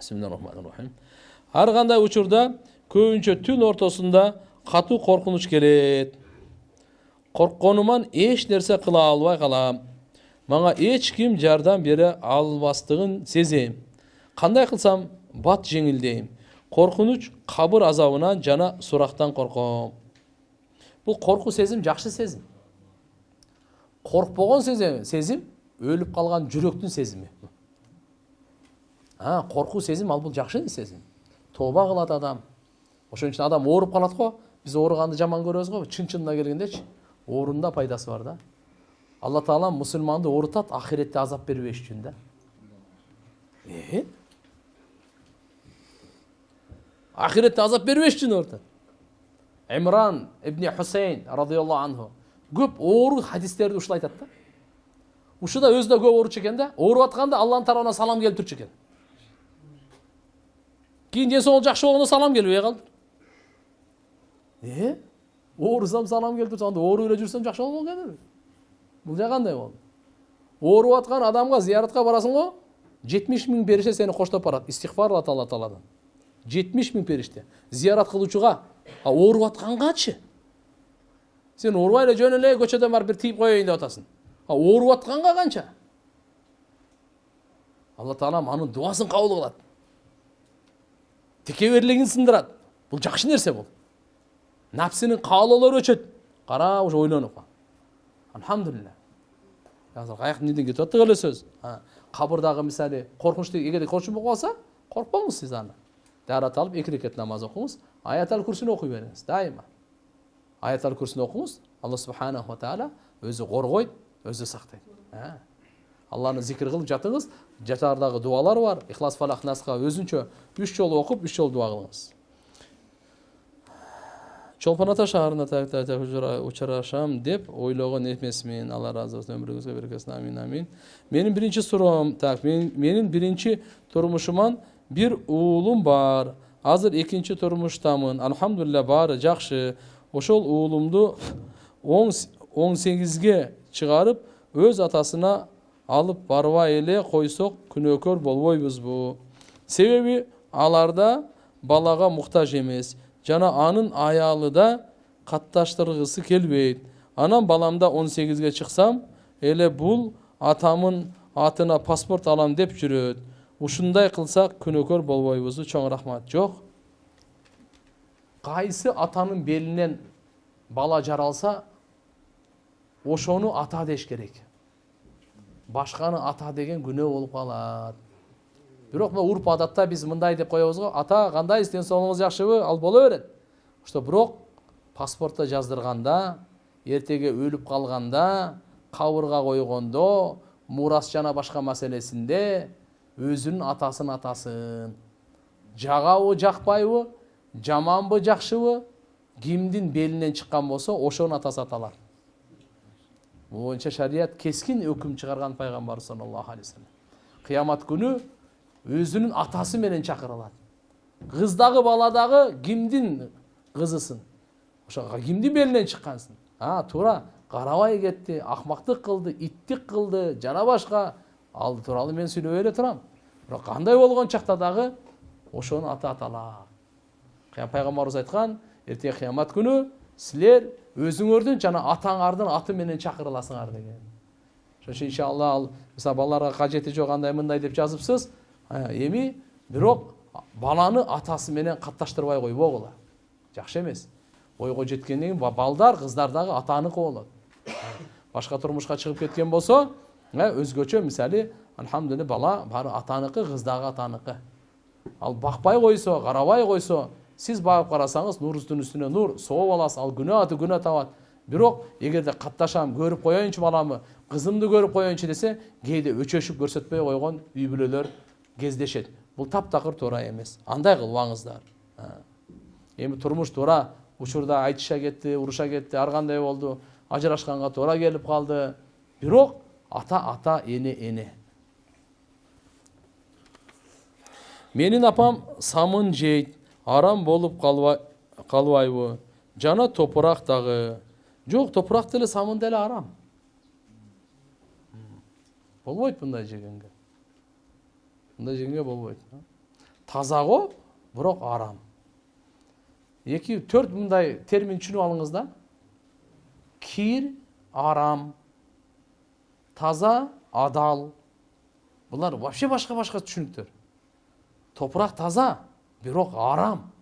Bismillahirrahmanirrahim. Ар кандай учурда көбүнчө түн ортосунда катуу коркунуч келет. Коркконуман эч нерсе кыла албай калам. Мага эч ким жардам бере албастыгын сезем. Кандай кылсам бат жеңилдейм. Коркунуч кабыр азабынан жана сурактан корком. Бул корку сезим жакшы сезим. Коркпогон сезим өлүп калган жүрөктүн сезими. Корку сезим ал бул жакшы сезим. Тоба кылат адам. Ошон үчүн адам ооруп калат го. Биз ооруганды жаман көрөбүз го. Чын-чынына келгендечи оорунда пайдасы бар да. Алла Таала мусулманды оорутат, ахиретте азап бербеш үчүн да. Ахиретте азап бербеш үчүн оорутат. Имран ибн Хусейн радиаллаху анху көп оору хадистерди ушул айтат да. Ушуда өзү да көп ооручу экен да. Ооруп атканда Аллахтын тарабынан салам келип турчу экен. Кийин ден соолугу жакшы болгондо салам келбей калды. Оорусам салам келип турса, анда ооруп эле жүрсөм жакшы болмок экен. Бул жа кандай болду? Ооруп аткан адамга зияратка барасың го, 70 000 периште сени коштоп барат. Истигфар алат Алла Тааладан. 70 000 периште зиярат кылуучуга, ооруп аткангачы. Сен оорубай эле жөн эле көчөдөн барып бир тийип коеюн деп атасың. Ооруп атканга канча? Алла Таала анын дуасын кабыл кылат. Текеберлигин сындырат. Бул жакшы нерсе бул. Напсинин каалоолору өчөт. Кара, уже ойлонуп. Алхамдулилlah. Азыр каяктын неден кетип аттык эле сөз. Кабырдагы мисалы коркунучту эгерде коркунуч болуп калса, коркпоңуз сиз аны. Дарат алып 2 рекет намаз окуңуз, аятал курсуну окуй бериңиз дайыма. Аятал курсуну окуңуз, Алла субханаху ва таала өзү коргойт, өзү сактайт. Алланы зикир кылып жатыңыз, жатардагы дуалар бар. Ихлас фалах наска өзүнчө 3 жолу окуп, 3 жолу дуа кылыңыз. Чолпон ата шаарына учурашам деп ойлогон эмесмин. Алла разы болсун, өмүрүңүзгө берекесин. Амин, амин. Менин биринчи суроом, менин биринчи турмушуман бир уулум бар. Азыр экинчи турмуштамын. Алхамдулилlah, баары жакшы. Ошол уулумду 18ге чыгарып, өз атасына алып барбай эле койсок күнөөкөр болбойбузбу? Себеби аларда балага муктаж эмес. Жана анын аялы да катташтыргысы келбейт. Анан баламда 18ге чыксам, эле бул атамын атына паспорт алам деп жүрөт. Ушундай кылсак күнөөкөр болбойбузбу? Чоң рахмат. Жок. Кайсы атанын белинен бала жаралса, ошону ата деш керек. Башканы ата деген күнөө болуп калат. Бирок урп адатта биз мындай деп коебуз го, ата кандай ден соолугуңуз жакшыбы? Ал боло берет. Ошто бирок паспортто жаздырганда, эртеге өлүп калганда, кабырга койгондо, мурас жана башка маселесинде өзүнүн атасын жагабы, жакпайбы, жаманбы, жакшыбы, кимдин белинен чыккан болсо, ошонун атасы аталат. Бул боюнча шарият кескин өкүм чыгарган пайгамбар саллаллаху алейхи вассалам. Кыямат күнү өзүнүн атасы менен чакырылат. Кыздагы баладагы кимдин кызысын? Ошого кимдин белинен чыккансың? Туура карабай кетти, акмактык кылды, иттик кылды, жана башка. Ал тууралуу мен сүйлөбөй эле турам. Бирок кандай болгон чакта дагы ошонун аты аталат. Пайгамбарыбыз айткан, эртең кыямат күнү силер өзүңөрдүн жана атаңардын аты менен чакырыласыңар деген. Ошо иншалла ал мисалы балаларга кажети жок андай мындай деп жазыпсыз. Эми бирок баланы атасы менен катташтырбай койбогула. Жакшы эмес. Ойго жеткенден кийин балдар, кыздар дагы атаныкы болот. Башка турмушка чыгып кеткен болсо, өзгөчө мисалы, алхамдулилlah бала бары атаныкы, кыз дагы атаныкы. Ал бакпай койсо, карабай койсо, сиз багып карасаңыз, нуруздун үстүнө нур, сооп аласыз, ал күнөө табат. Бирок эгерде катташам, көрүп коеюнчу баламы, кызымды көрүп коеюнчу десе, кээде өчөшүп көрсөтпөй койгон үй бүлөлөр кездешет. Бул таптакыр туура эмес. Андай кылбаңыздар. Эми турмуш туура учурда айтыша кетти, уруша кетти, ар кандай болду, ажырашканга туура келип калды. Бирок ата, эне. Менин апам самын жейт, арам болуп калбайбы? Жана топурак дагы. Жок, топурак деле самын деле арам. Болбойт мындай жегенге. Мындай жегенге болбойт. таза го, бирок арам. 2-4 мындай термин түшүнүп алыңыз да. Кир, арам, таза, адал. Булар вообще башка түшүнүктөр. Топурак таза, бирок арам.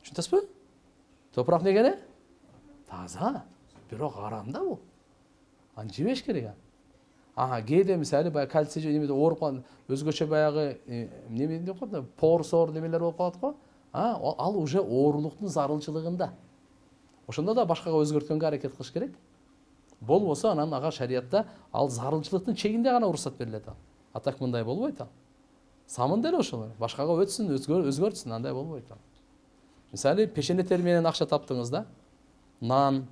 Түшүнөсүзбү? Топурак дегени таза, бирок арам да бул. Аны жебеш керек. Кээде мисалы баягы кальций немеде ооруп калган, өзгөчө баягы неме деп коет, порсор немелер болуп калат го. Ал уже оорулуктун зарылчылыгында. Ошондо да башкага өзгөрткөнгө аракет кылыш керек. Болбосо анан ага шариятта ал зарылчылыктын чегинде гана уруксат берилет. А так мындай болбойт ал. Самын деле ошол. Башкага өтсүн, өзгөртсүн, андай болбойт ал. Мисалы пешене тери менен акча таптыңыз да. Нан.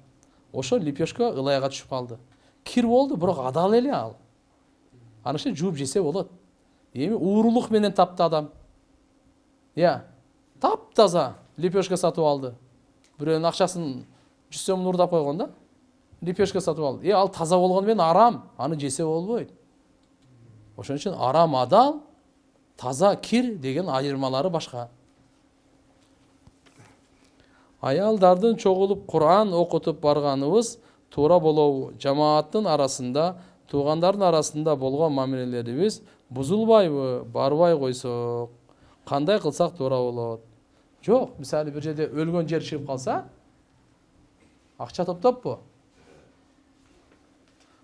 Ошо лепешка ылайга түшүп калды. Кир болду, бирок адал эле ал. Анысы жууп жесе болот. Эми уурулук менен тапты адам. Таптаза лепешка сатып алды. Бирөөнүн акчасын 100 сом урдап койгон да. Лепешка сатып алды. Ал таза болгону менен арам, аны жесе болбойт. Ошон үчүн арам адал, таза кир деген айырмалары башка. Аялдардын чогулуп Кур'ан окутуп барганыбыз туура болобу? Жамааттын арасында, туугандардын арасында болгон мамилелерибиз бузулбайбы? Барбай койсок, кандай кылсак туура болот? Жок, мисалы бир жерде өлгөн жер чыгып калса, акча топтоппу?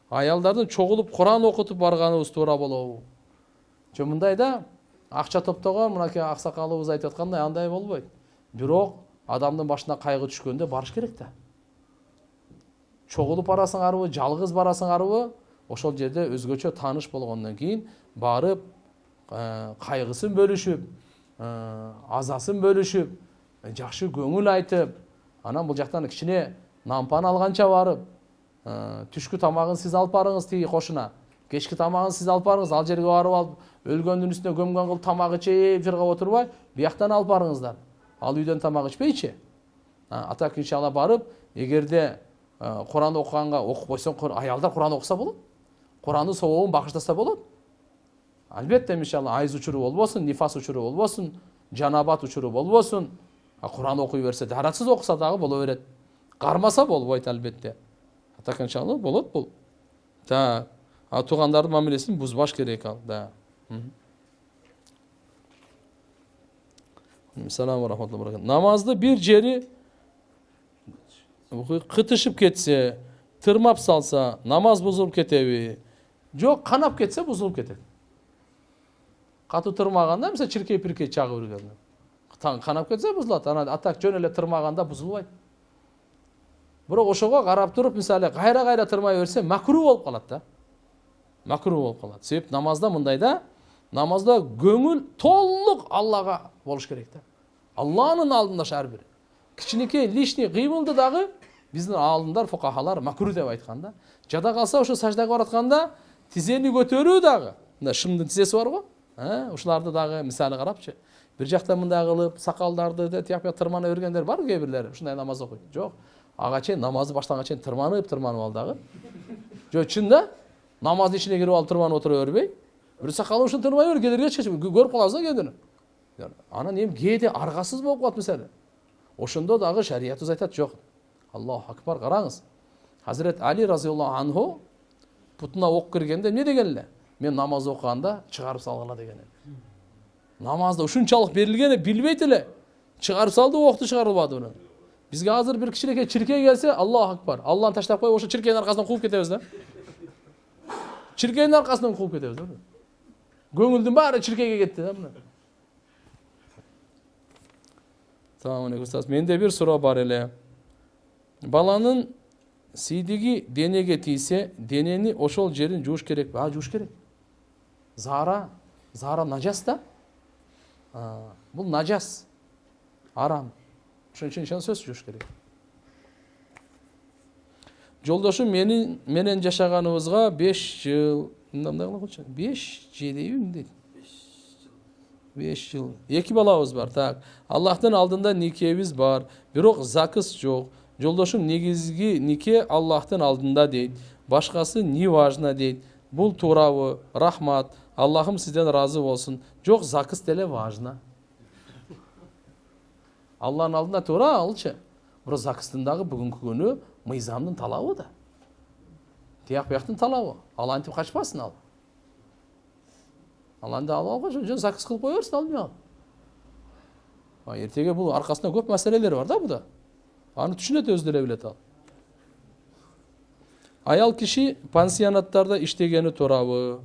Аялдардын чогулуп Кур'ан окутуп барганыбыз туура болобу? Жо мындай да, акча топтогон мынакей аксакалыбыз айтып аткандай андай болбойт. Бирок адамдын башына кайгы түшкөндө барыш керек да. Чогулуп барасыңарбы, жалгыз барасыңарбы, ошол жерде өзгөчө тааныш болгондон кийин барып кайгысын бөлүшүп, азасын бөлүшүп, жакшы көңүл айтып, анан бул жактан кичине нампан алганча барып, түшкү тамагын сиз алып барыңыз тиги кошуна, кечки тамагын сиз алып барыңыз, ал жерге барып алып, өлгөндүн үстүнө көмгөн кылып тамак ичип жыргап отурбай, бияктан алып барыңыздар. Ал үйдөн тамак ичпейчи. Атак иншалла барып, эгерде Кур'ан окуганга окуп койсоң, аялдар Кур'ан окуса болот. Кур'андын сообун багыштаса болот. Албетте иншалла айыз учуру болбосун, нифас учуру болбосун, жанабат учуру болбосун. Кур'ан окуй берсе, даратсыз окуса дагы боло берет. Кармаса болбойт албетте. Атак иншалла болот бул. Туугандардын мамилесин бузбаш керек ал. Салам рахматуллахи. Намазды бир жери кытышып кетсе, тырмап салса, намаз бузулуп кетеби? Жок, канап кетсе бузулуп кетет. Катуу тырмаганда, мисалы чиркей-пиркей чагып үргөн. Канап кетсе бузулат. Атак жөн эле тырмаганда бузулбайт. Бирок ошого карап туруп, мисалы кайра тырмай берсе, макруh болуп калат да. Макруh болуп калат. Себеп намазда мындай да, намазда көңүл толук Аллага болуш керек да. Алланын алдында ар бир кичинекей лишний кыймылды дагы биздин алымдар, фукахалар макруh деп айткан да. Жада калса ошо саждага баратканда тизени көтөрүү дагы, мына шымдын тизеси бар го. Ушуларды дагы мисалы карапчы. Бир жакта мындай кылып, сакалдарды тияп тырмана бергендер бар кээ бирлер. Ушундай намаз окуйт. Жок. Ага чейин намазды баштаганга чейин тырманып ал дагы. Жок, чында намаздын ичине кирип алып тырманып отура бербей, бир сакалы ушун тырмай бер, кедерге чечип көрүп калабыз да кедени. Анан эми кээде аргасыз болуп калат мисалы. Ошондо дагы шариятыбыз айтат, жок. Аллаху акбар, караңыз. Хазрет Али разияллаху анху путуна ок киргенде эмне деген эле? Мен намаз окуганда чыгарып салгыла деген эле. Намазда ушунчалык берилген билбейт эле. Чыгарып салды, окту чыгарылбады мына. Бизге азыр бир кичинекей чиркей келсе, Аллаху акбар, Алланы таштап коюп, ошо чиркейдин аркасынан кууп кетебиз да. Чиркейдин аркасынан кууп кетебиз да. Көңүлдүн баары чиркейге кетти да мына. Assalamu alaikum ustaz. Менде бир суроо бар эле. Баланын сийдиги денеге тийсе, денени ошол жерин жууш керекпи? Жууш керек. Зара нажас да. Бул нажас. Арам. Ошон үчүн сөз жууш керек. Жолдошум менен жашаганыбызга 5 жыл, мындай кылгычы. 5 жыл дейт. 5 жыл. 2 балабыз бар. Так. Аллахтын алдында никебиз бар, бирок закыс жок. Жолдошум негизги нике Аллахтын алдында дейт. Башкасы не важно дейт. Бул туурабы? Рахмат. Аллахым сізден разы болсын. Жоқ, закыс деле важно. Аллахның алдына тура алчы. Бұры закыстың дағы бүгінгі күні мыйзамның талабы да. Тияқ бияқтың талабы. Ал антип қашпасын ал. Ал анды алуға жөн закыс қылып қойырсын алмай ал. Ертеге бұл арқасында көп мәселелер бар да бұда. Аны түшінеді өздері білет ал. Аял киши пансионаттарда иштегени турабы.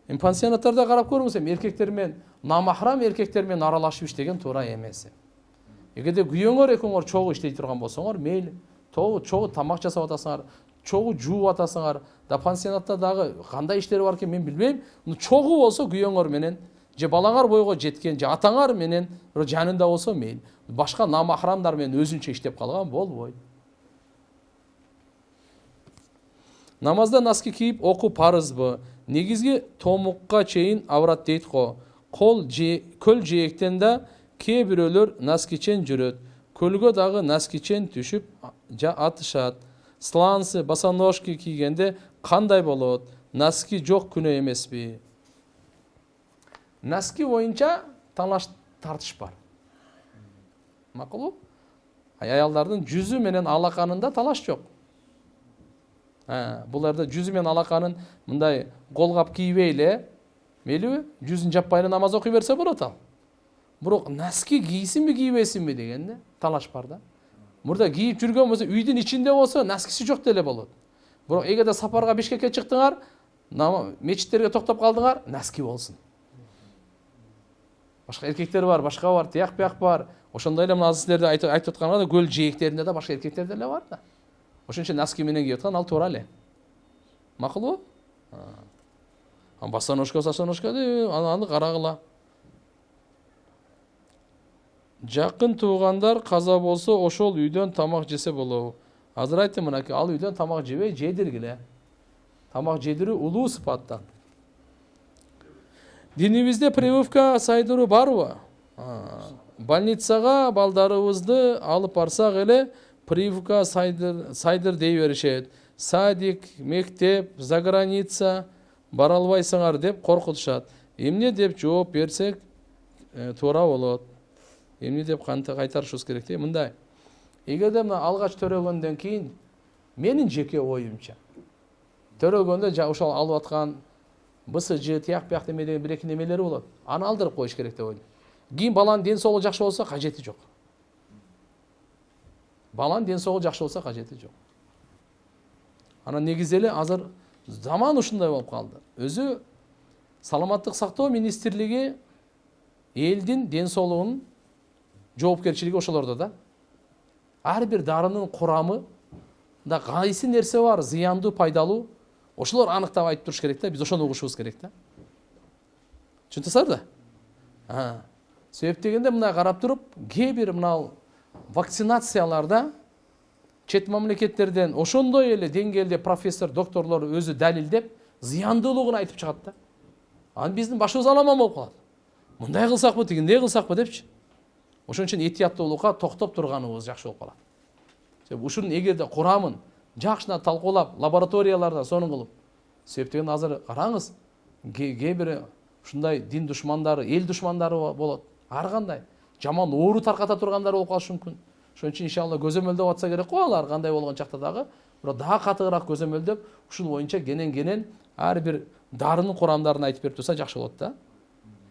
Пансионаттарда қарап көріңіз, еркектермен, намахрам еркектермен аралашып иштеген тура емес. Егерде күйөөңөр экөөңөр чогуу иштей турган болсоңор, мейли, чогуу тамак жасап атасыңар, чогуу жууп атасыңар, да пансионатта дагы кандай иштери бар экен мен билбейм. Чогуу болсо күйөөңөр менен, же балаңар бойго жеткен, же атаңар менен жанында болсо мейли. Башка намахрамдар менен өзүнчө иштеп калган болбойт. Намазда носки кийип окуу парызбы? Негизги томукка чейин аврат дейт го. Көл жээктен да кээ бирөөлөр носкичен жүрөт. Көлгө дагы носкичен түшүп атышат. Слансы, босоножки кийгенде кандай болот? Носки жок күнөө эмеспи? Носки боюнча талаш тартыш бар. Макулбу? Аялдардын жүзү менен алаканында талаш жок. Буларда жүзү менен алаканын мындай колгап кийбейле, мейлиби? Жүзүн жаппай эле намаз окуй берсе болот ал. Бирок носки кийсинби, кийбесинби дегенде талаш бар да. Мурда кийип жүргөн болсо, үйдүн ичинде болсо носкиси жок деле болот. Бирок эгерде сапарга Бишкекке чыктыңар, мечиттерге токтоп калдыңар, носки болсун. Башка эркектер бар, башка бар, тияк бияк бар. Ошондой эле мына сиздерде айтып атканга да көл жээктеринде да башка эркектер деле бар да. Ошончо носки менен кийип аткан ал туура эле. Макулбу? Босоножка деп аны карагыла. Жакын туугандар каза болсо ошол үйдөн тамак жесе болобу? Азыр айттым мынакей, ал үйдөн тамак жебей жедиргиле. Тамак жедирүү улуу сыпаттан. Динибизде прививка сайдыруу барбы? Больницага балдарыбызды алып барсак эле прививка сайдыр дей беришет. Садик, мектеп, заграница бара албайсыңар деп коркутушат. Эмне деп жооп берсек туура болот? Эмне деп кайтарышыбыз керек де? Мындай. Эгерде мына алгач төрөгөндөн кийин менин жеке оюмча төрөгөндө ошол алып аткан БСЖ, тияк бияк деген бир-эки немелери болот. Аны алдырып коюш керек деп ойлойм. Кийин баланын ден соолугу жакшы болсо кажети жок. Баланын ден соолугу жакшы болсо кажети жок. Анан негизи эле азыр заман ушундай болуп калды. Өзү саламаттык сактоо министрлиги элдин ден соолугунун жоопкерчилиги ошолордо да. Ар бир дарынын курамы да кайсы нерсе бар, зыяндуу, пайдалуу, ошолор аныктап айтып туруш керек да, биз ошону угушубуз керек да. Түшүнүсүздөр да? Себеп дегенде мына карап туруп, кээ бир мына вакцинацияларда чет мамлекеттерден ошондой эле деңгээлде профессор, докторлор өзү далилдеп, зыяндуулугун айтып чыгат да. Аны биздин башыбыз аламан болуп калат. Мындай кылсакпы, тигиндей кылсакпы депчи. Ошон үчүн этияттуулукка токтоп турганыбыз жакшы болуп калат. Себеп ушунун эгерде курамын жакшына талкуулап, лабораторияларда сонун кылып. Себеп деген азыр караңыз, кээ бир ушундай дин душмандары, эл душмандары болот. Ар кандай жаман оору тарката тургандар болуп калышы мүмкүн. Ошон үчүн иншалла көзөмөлдөп атса керек го алар кандай болгон чакта дагы, бирок дагы катыгыраак көзөмөлдөп, ушул боюнча кенен ар бир дарынын курамдарын айтып берип турса жакшы болот да.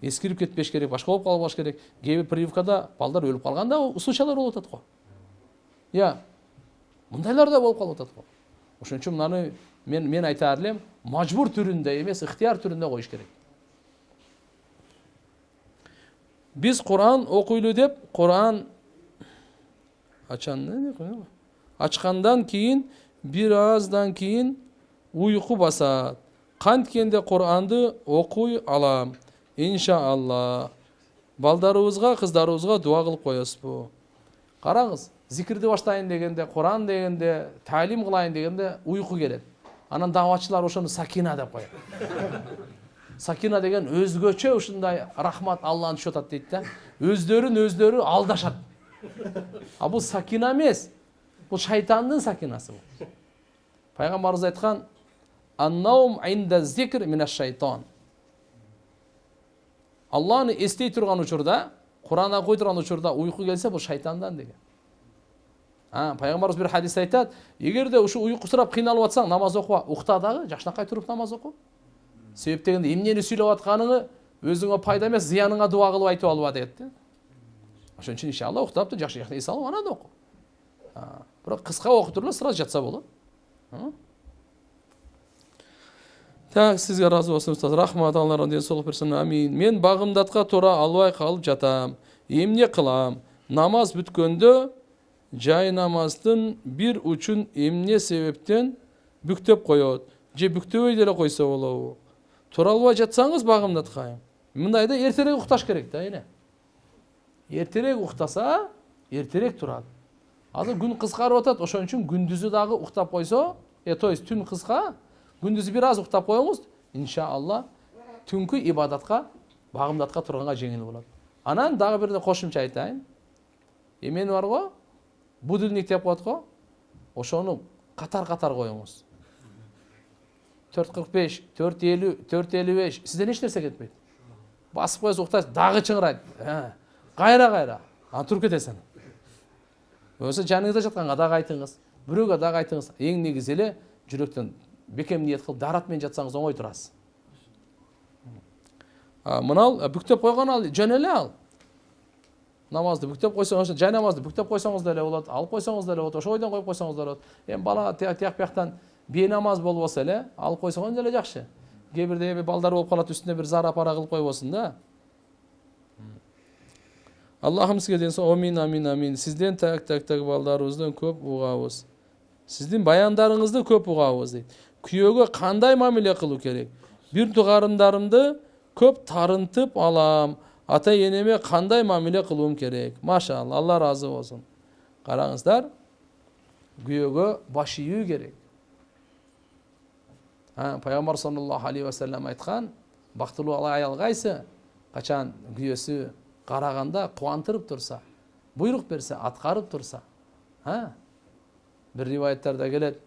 Эскирип кетпеш керек, башка болуп калбаш керек. Кээ бир прививкада балдар өлүп калганда случайлар болуп атат го. Мындайлар да болуп калып атат го. Ошон үчүн мынаны мен айтаар элем, мажбур түрүндө эмес, ыктыяр түрүндө коюш керек. Биз Кур'ан окуйлу деп, Кур'ан ачкандан кийин бир аздан кийин уйку басат. Канткенде Кур'анды окуй алам. Иншалла. Балдарыбызга, кыздарыбызга дуа кылып коесузбу? Караңыз, зикирди баштайын дегенде, Кур'ан дегенде, таалим кылайын дегенде уйку келет. Анан даватчылар ошону сакина деп коет. Сакина деген өзгөчө ушундай рахмат Аллахын түшүп атат дейт да. Өздөрүн алдашат. А бул сакина эмес. Бул шайтандын сакинасы бул. Пайгамбарыбыз айткан: "Ан-наум инда зикр минаш шайтан." Алланы эстей турган учурда, Куран окуй турган учурда уйку келсе, бул шайтандан деген. Пайгамбарыбыз бир хадисте айтат, эгерде ушу уйкусурап кыйналып атсаң, намаз окуба, укта дагы, жакшынакай туруп намаз оку. Себеп дегенде эмнени сүйлөп атканыңы өзүңө пайда эмес, зыяныңа дуа кылып айтып алба дейт. Ошон үчүн иншалла уктап жакшы эс алып анан оку. Бирок кыска окуп туруп сразу жатса болот. Так, сизге разы болсун устаз. Рахмат, Алла ден солук берсин. Амин. Мен багымдатка тура албай калып жатам. Эмне кылам? Намаз бүткөндө жай намаздын бир учун эмне себептен бүктөп коет? Же бүктөбөй деле койсо болобу? Тура албай жатсаңыз багымдаткайым. Мындайда эртерээк укташ керек да, эне. Эртерээк уктаса, эртерээк турат. Азыр күн кыскарып атат, ошон үчүн күндүзү дагы уктап койсо, то есть түн кыска, күндүзү бир аз уктап коюңуз, иншалла түнкү ибадатка, багымдатка турганга жеңил болот. Анан дагы бир кошумча айтайын. Эмени бар го, будильник деп коет го, ошону катар-катар коюңуз. 4:45, 4:50, 4:55. Сизден эч нерсе кетпейт. Басып коесуз, уктайсыз, дагы чыңырайт. Кайра. Аны туруп кетесиң. Болсо жаныңызда жатканга дагы айтыңыз, бирөөгө дагы айтыңыз. Эң негизи эле жүрөктөн бекем ниет кылып дарат менен жатсаңыз оңой турасыз. Мынал бүктөп койгон ал жөн эле ал. Намазды бүктөп койсоңуз, жай намазды бүктөп койсоңуз деле болот, алып койсоңуз деле болот, ошо ойдон коюп койсоңуз деле болот. Эми бала тияк бияктан бейнамаз болбосо эле, алып койсоңуз деле жакшы. Кээ бирде балдар болуп калат, үстүнө бир зара пара кылып койбосун да. Аллахым сизге ден соң, амин. Сизден так балдарыбыздан көп угабыз. Сиздин баяндарыңызды көп угабыз дейт. Күйөөгө кандай мамиле кылуу керек? Бир тугарымдарымды көп тарынтып алам. Ата енеме кандай мамиле кылуум керек? Машалла, Алла разы болсун. Караңыздар, күйөөгө баш ийүү керек. Пайгамбар саллаллаху алейхи ва саллям айткан, бактылуу аял кайсы? Качан күйөөсү караганда кубантырып турса, буйрук берсе, аткарып турса. Бир риваяттарда келет,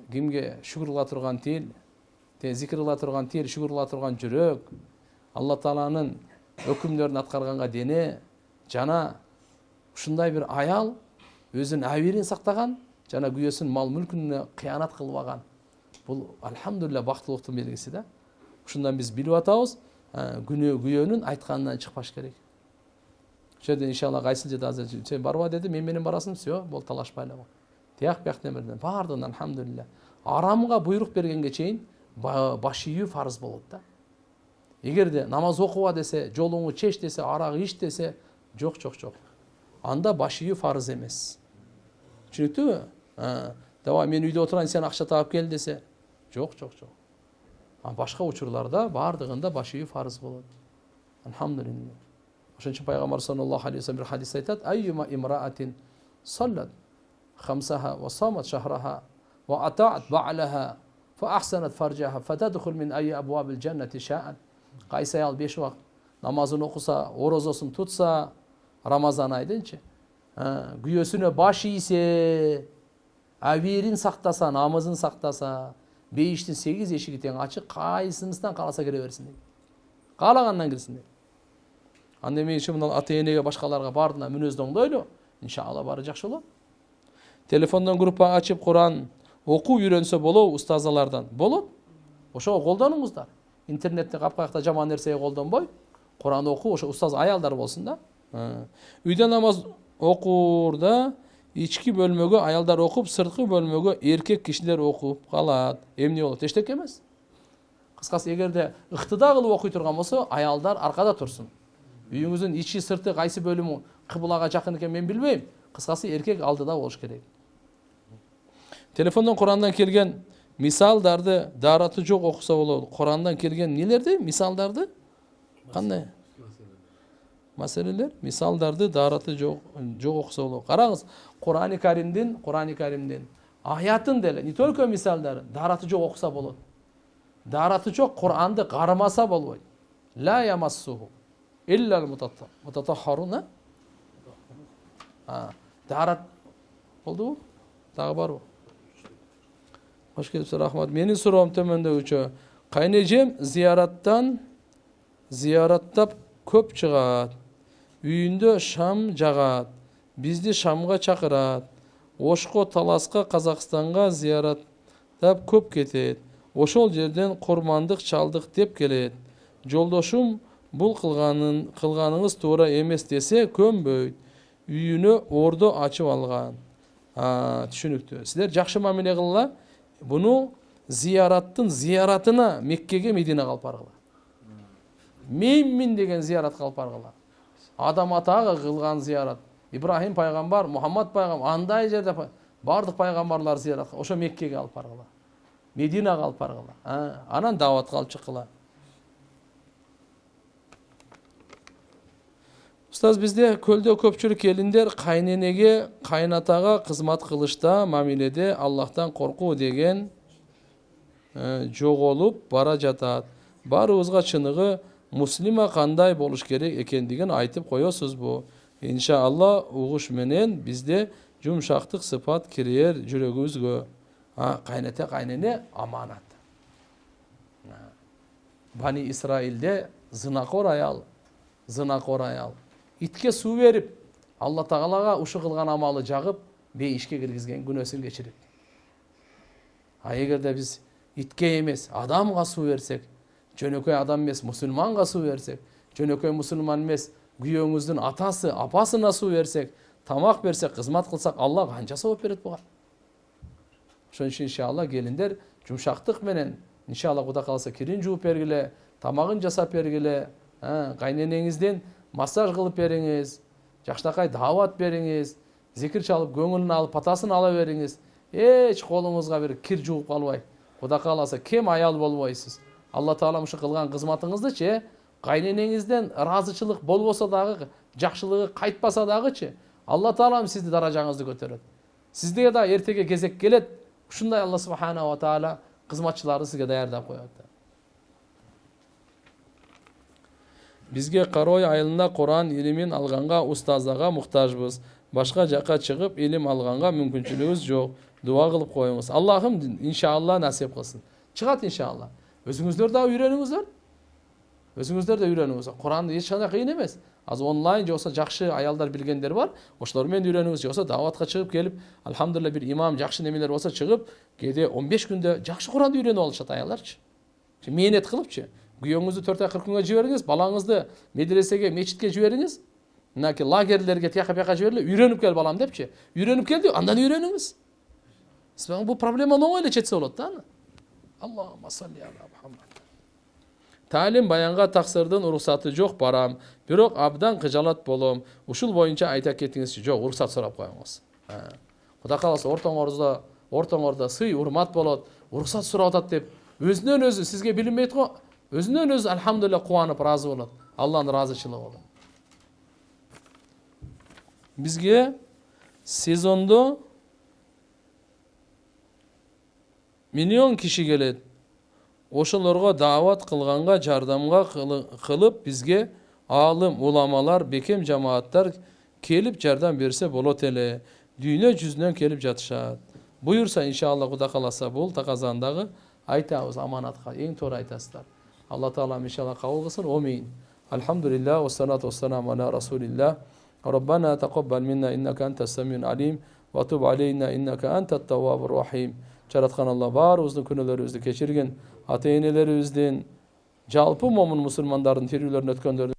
кимге шүгүр кыла турган тил, зикир кыла турган тил, шүгүр кыла турган жүрөк, Алла Тааланын өкүмдөрүн аткарганга дене, жана ушундай бир аял өзүнүн абийирин сактаган, жана күйөөсүнүн мал мүлкүнө кыянат кылбаган. Бул алхамдулилля бактылыктын белгиси да. Ушундан биз билип атабыз, күйөөнүн айтканынан чыкпаш керек. Ошол иншалла кайсыл жерде азыр сен барба деди, мен менен барасың, все, бол талашпайлы бол. Тияк бияк немерден баардыгын алхамдулилля. Арамга буйрук бергенге чейин баш ийүү фарыз болот да. Эгерде намаз окуба десе, жолуңу чеч десе, арак ич десе, жок. Анда баш ийүү фарыз эмес. Түшүнүктүбү? Давай мен үйдө отурайын, сен акча таап кел десе, жок. Башка учурларда баардыгында баш ийүү фарыз болот. Алхамдулилля. Ошон үчүн пайгамбар саллаллаху алейхи ва саллям бир хадис айтат: "Айюма имраатин саллат хамсаха ва самат шахраха ва атаат ба'лаха фа ахсанат фаржаха фатадхул мин айи абвабил джаннати ша'ат." Кайсы аял 5 убакыт намазын окуса, орозосун тутса, Рамазан айдынчы, күйөөсүнө баш ийсе, абийирин сактаса, намазын сактаса, бейиштин 8 эшиги тең ачык, кайсынысынан кааласа кире берсин дейт. Каалагандан кирсин дейт. Анда мен үчүн мына ата энеге, башкаларга баардыгына мүнөздөңдөйлү, иншалла баары жакшы болот. Телефондон группа ачып Куран окуу үйрөнсө болобу устазалардан? Болот. Ошого колдонуңуздар. Интернетте капкаякта жаман нерсеге колдонбой, Куран окуу, ошо устаз аялдар болсун да. Үйдө намаз окуурда ички бөлмөгө аялдар окуп, сырткы бөлмөгө эркек кишилер окуп калат. Эмне болот? Эчтеке эмес. Кыскасы, эгерде ыктыда кылып окуй турган болсо, аялдар аркада турсун. Үйүңүздүн ичи сырты кайсы бөлүмү кыблага жакын экен мен билбейм. Кыскасы, эркек алдыда болуш керек. Телефондон Курандан келген мисалдарды дараты жок окуса болот. Курандан келген нелерди? Мисалдарды кандай? Маселелер, мисалдарды дараты жок окуса болот. Караңыз, Курани Каримдин аятын деле, не только мисалдары, дараты жок окуса болот. Дараты жок Куранды кармаса болбойт. Ла ямассуху иллал мутатаххаруна. Дарат болдубу? Дагы барбы? Хош келипсиз, рахмат. Менин суроом төмөндөгүчө. Кайнежем зыяраттан зияраттап көп чыгат. Үйүндө шам жагат. Бизди шамга чакырат. Ошко, Таласка, Казакстанга зияраттап көп кетет. Ошол жерден курмандык чалдык деп келет. Жолдошум бул кылганыңыз туура эмес десе көнбөйт. Үйүнө ордо ачып алган. Түшүнүктүү. Силер жакшы мамиле кылгыла. Буну зияраттын зияратына Меккеге, Мединага алып баргыла. Меймин деген зияратка алып баргыла. Адам атага кылган зиярат. Ибрахим пайгамбар, Мухаммад пайгамбар андай жерде бардык пайгамбарлар зияратка, ошо Меккеге алып баргыла. Мединага алып баргыла. Анан даватка алып чыккыла. Устаз, бизде көлдө көпчүлүк элиндер кайненеге, кайнатага кызмат кылышта, мамиледе Аллахтан коркуу деген жоголуп бара жатат. Барыбызга чыныгы муслима кандай болуш керек экендигин айтып коесузбу? Иншалла угуш менен бизде жумшактык сыпат кирер жүрөгүбүзгө. Кайнете, кайнене аманат. Бани Исраилде зынакор аял. Итке суу берип, Алла Тағалаға ушу кылган амалы жагып, бейишке киргизген күнөөсүн кечирет. Эгерде биз итке эмес, адамга суу берсек, жөнөкөй адам эмес, мусулманга суу берсек, жөнөкөй мусулман эмес, күйөөңүздүн атасы, апасына суу берсек, тамак берсек, кызмат кылсак, Алла канча сооп берет буга. Ошон үчүн иншалла келиндер жумшактык менен, иншалла Кудай кааласа кирин жууп бергиле, тамагын жасап бергиле, кайненеңизден массаж кылып бериңиз, жакшынакай даават бериңиз, зикир чалып көңүлүн алып, патасын ала бериңиз. Эч колуңузга бир кир жууп калбай, Кудай кааласа кем аял болбойсуз. Алла Таала ушу кылган кызматыңыздычы, кайненеңизден ыраазычылык болбосо дагы, жакшылыгы кайтпаса дагычы, Алла Таалам сизди даражаңызды көтөрөт. Сизге да эртеге кезек келет. Ушундай Алла Субханаху ва Таала кызматчыларды сизге даярдап коет. Бизге Карой айылында Куран илимин алганга устазага муктажбыз. Башка жака чыгып илим алганга мүмкүнчүлүгүбүз жок. Дуа кылып коюңуз. Аллахым иншалла насип кылсын. Чыгат иншалла. Өзүңүздөр да үйрөнүңүздөр. Куранды эч кандай кыйын эмес. Азыр онлайн же болсо жакшы аялдар билгендер бар. Ошолор менен үйрөнүңүз, же болсо дааватка чыгып келип, алхамдулилла бир имам жакшы немелер болсо чыгып, кээде 15 күндө жакшы Куранды үйрөнүп алышат аялдарчы. Мээнет кылыпчы. Күйөөңүздү 4 ай 40 күнгө жибериңиз, балаңызды медресеге, мечитке жибериңиз, мынакей лагерлерге тияка бияка жибериле, үйрөнүп кел балам депчи. Үйрөнүп келди, андан үйрөнүңүз. Бул проблема оңой эле четсе болот да. Аллахумма салли аля Мухаммад. Талим баянга таксырдын уруксаты жок, барам. Бирок абдан кыжалат болом. Ушул боюнча айта кетиңизчи. Жок, уруксат сурап коюңуз. Кудай кааласа ортоңордо сый, урмат болот. Уруксат сурап атат деп өзүнөн өзү сизге билинбейт го. Өзүнөн өзү алхамдулилла кубанып разы болот. Алланын разычылыгы болот. Бизге сезондо миллион киши келет. Ошолорго даават кылганга жардамга кылып бизге аалым, уламалар, бекем жамааттар келип жардам берсе болот эле. Дүйнө жүзүнөн келип жатышат. Буюрса иншалла Кудай кааласа бул таказандагы айтабыз аманатка, эң туура айтасыздар. Алла Таала иншалла кабыл кылсын. Амин. Алхамдулилlah ва салату вассаламу аля расулилlah. Rabbana taqabbal minna innaka antas samiul alim wa tub alayna innaka antat tawwabur rahim. Жараткан Алла баарыбыздын күнөөлөрүбүздү кечирген, ата-энелерибиздин, жалпы момун мусулмандардын тирүүлөрүн өткөндөрдүн